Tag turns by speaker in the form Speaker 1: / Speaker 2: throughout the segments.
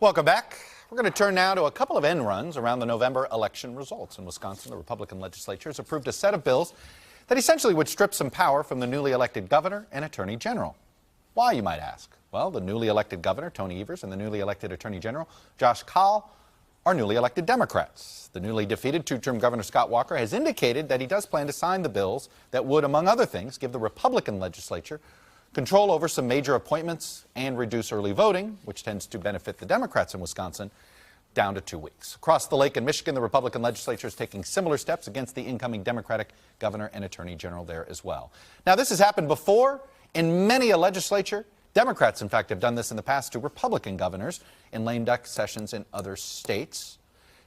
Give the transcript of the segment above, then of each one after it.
Speaker 1: Welcome back. We're going to turn now to a couple of end runs around the November election results. In Wisconsin, the Republican legislature has approved a set of bills that essentially would strip some power from the newly elected governor and attorney general. Why, you might ask? Well, the newly elected governor, Tony Evers, and the newly elected attorney general, Josh Kaul, are newly elected Democrats. The newly defeated two-term Governor Scott Walker has indicated that he does plan to sign the bills that would, among other things, give the Republican legislature control over some major appointments and reduce early voting, which tends to benefit the Democrats in Wisconsin, down to 2 weeks. Across the lake in Michigan, the Republican legislature is taking similar steps against the incoming Democratic governor and attorney general there as well. Now, this has happened before in many a legislature. Democrats, in fact, have done this in the past to Republican governors in lame duck sessions in other states.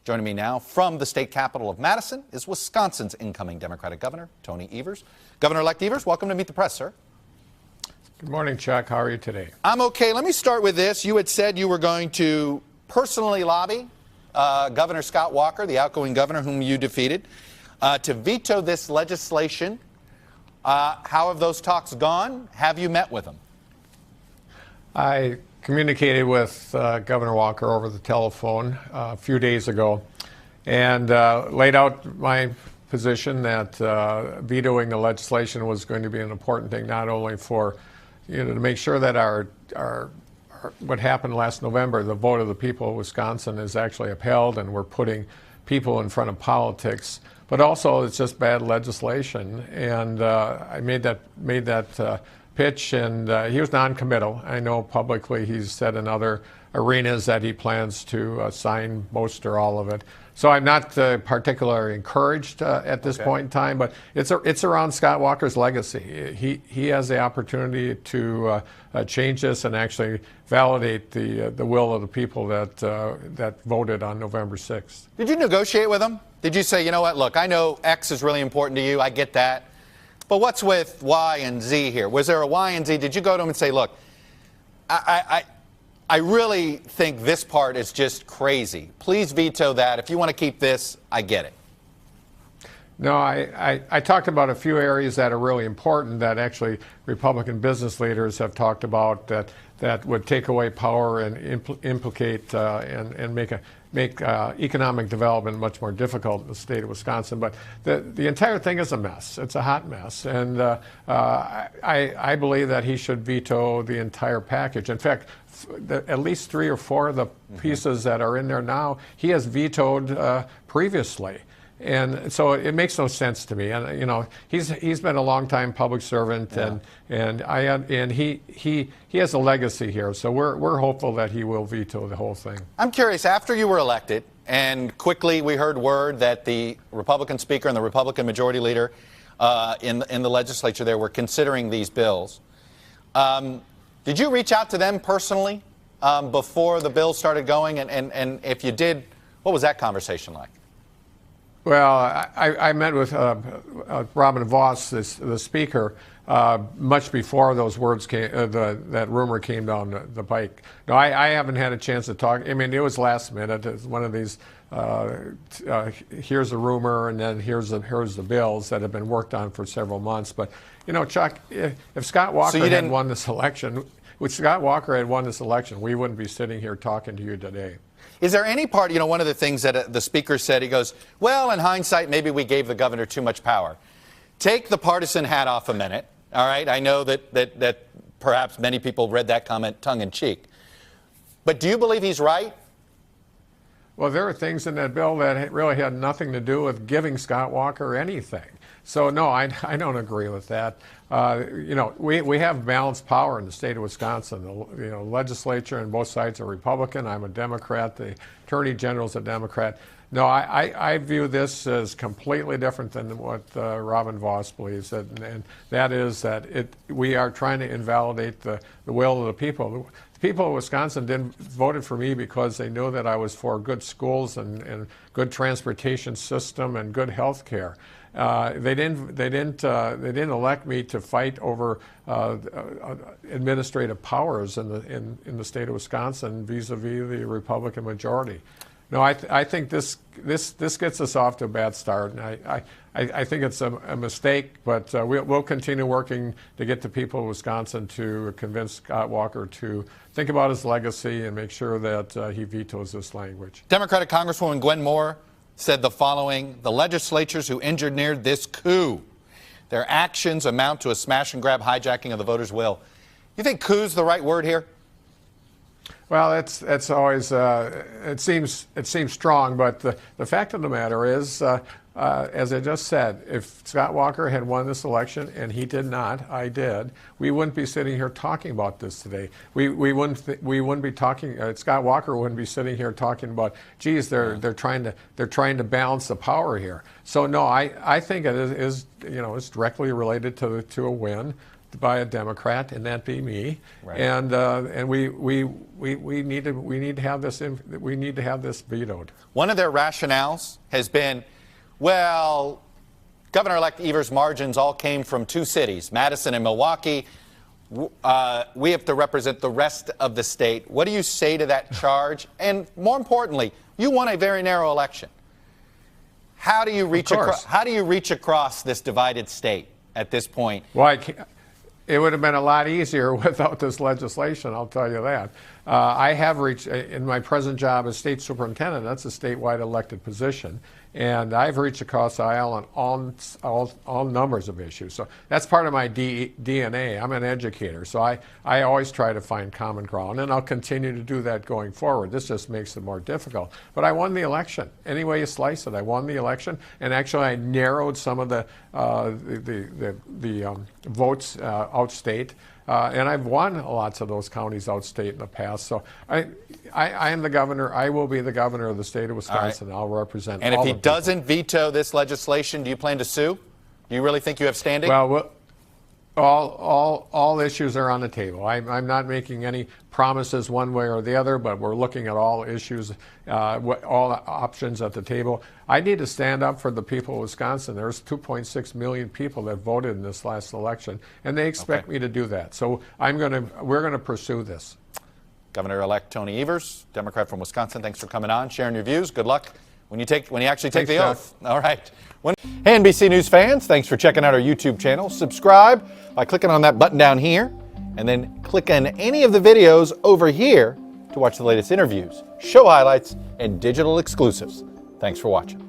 Speaker 1: Joining me now from the state capital of Madison is Wisconsin's incoming Democratic governor, Tony Evers. Governor-elect Evers, welcome to Meet the Press, sir.
Speaker 2: Good morning, Chuck. How are you today?
Speaker 1: I'm okay. Let me start with this. You had said you were going to personally lobby Governor Scott Walker, the outgoing governor whom you defeated, to veto this legislation. How have those talks gone? Have you met with him?
Speaker 2: I communicated with Governor Walker over the telephone a few days ago and laid out my position that vetoing the legislation was going to be an important thing, not only for to make sure that our what happened last November, the vote of the people of Wisconsin, is actually upheld, and we're putting people in front of politics. But also, it's just bad legislation, and I made that pitch, and he was non-committal. I know publicly he's said in other arenas that he plans to sign most or all of it. So I'm not particularly encouraged at this point in time, but it's around Scott Walker's legacy. He has the opportunity to change this and actually validate the will of the people that voted on November 6th.
Speaker 1: Did you negotiate with him? Did you say, you know what, look, I know X is really important to you, I get that, but what's with Y and Z here? Was there a Y and Z? Did you go to him and say, look, I really think this part is just crazy. Please veto that. If you want to keep this, I get it.
Speaker 2: No, I talked about a few areas that are really important that actually Republican business leaders have talked about that would take away power and implicate and make economic development much more difficult in the state of Wisconsin. But the entire thing is a mess. It's a hot mess. And I believe that he should veto the entire package. In fact, at least 3 or 4 of the pieces that are in there now, he has vetoed previously. And so it makes no sense to me. And he's been a long-time public servant, and he has a legacy here. So we're hopeful that he will veto the whole thing.
Speaker 1: I'm curious. After you were elected, and quickly we heard word that the Republican Speaker and the Republican Majority Leader in the legislature there were considering these bills. Did you reach out to them personally before the bill started going? And if you did, what was that conversation like?
Speaker 2: Well, I met with Robin Vos, the speaker, much before those words came, that rumor came down the pike. No, I haven't had a chance to talk. I mean, it was last minute. It's one of these, here's a rumor, and then here's the bills that have been worked on for several months. But, Chuck, if Scott Walker had won this election, we wouldn't be sitting here talking to you today.
Speaker 1: Is there any part, one of the things that the speaker said, he goes, well, in hindsight, maybe we gave the governor too much power. Take the partisan hat off a minute, all right? I know that perhaps many people read that comment tongue-in-cheek. But do you believe he's right?
Speaker 2: Well, there are things in that bill that really had nothing to do with giving Scott Walker anything. So, no, I don't agree with that. We have balanced power in the state of Wisconsin. The legislature and both sides are Republican. I'm a Democrat. The Attorney General's a Democrat. No, I view this as completely different than what Robin Vos believes, and that is that we are trying to invalidate the will of the people. The people of Wisconsin voted for me because they knew that I was for good schools and good transportation system and good health care. They didn't elect me to fight over administrative powers in the state of Wisconsin vis-a-vis the Republican majority. No, I think this gets us off to a bad start, and I think it's a mistake, but we'll continue working to get the people of Wisconsin to convince Scott Walker to think about his legacy and make sure that he vetoes this language.
Speaker 1: Democratic Congresswoman Gwen Moore said the following: the legislatures who engineered this coup, their actions amount to a smash and grab hijacking of the voters' will. You think coup's the right word here?
Speaker 2: Well, it's always it seems strong, but the fact of the matter is, as I just said, if Scott Walker had won this election and he did not, I did, we wouldn't be sitting here talking about this today. We wouldn't be talking. Scott Walker wouldn't be sitting here talking about, geez, they're trying to balance the power here. So no, I think it is it's directly related to a win by a Democrat, and that be me. Right. And we need to have this vetoed. One
Speaker 1: of their rationales has been, well, Governor-elect Evers' margins all came from two cities, Madison and Milwaukee. We have to represent the rest of the state. What do you say to that charge? And more importantly, you won a very narrow election. How do you reach across this divided state at this point?
Speaker 2: Well, it would have been a lot easier without this legislation, I'll tell you that. I have reached, in my present job as state superintendent, that's a statewide elected position, and I've reached across the aisle on all numbers of issues. So that's part of my DNA. I'm an educator, so I always try to find common ground, and I'll continue to do that going forward. This just makes it more difficult. But I won the election. Any way you slice it, I won the election, and actually I narrowed some of the votes outstate. And I've won lots of those counties outstate in the past. So I am the governor. I will be the governor of the state of Wisconsin. Right. I'll represent all.
Speaker 1: And if he doesn't veto this legislation, do you plan to sue? Do you really think you have standing?
Speaker 2: Well, all issues are on the table. I'm not making any promises one way or the other, but we're looking at all issues, all options at the table. I need to stand up for the people of Wisconsin. There's 2.6 million people that voted in this last election, and they expect me to do that. So we're going to pursue this.
Speaker 1: Governor-elect Tony Evers, Democrat from Wisconsin, thanks for coming on, sharing your views. Good luck when you actually take the oath. All right. Hey, NBC News fans, thanks for checking out our YouTube channel. Subscribe by clicking on that button down here, and then click on any of the videos over here to watch the latest interviews, show highlights, and digital exclusives. Thanks for watching.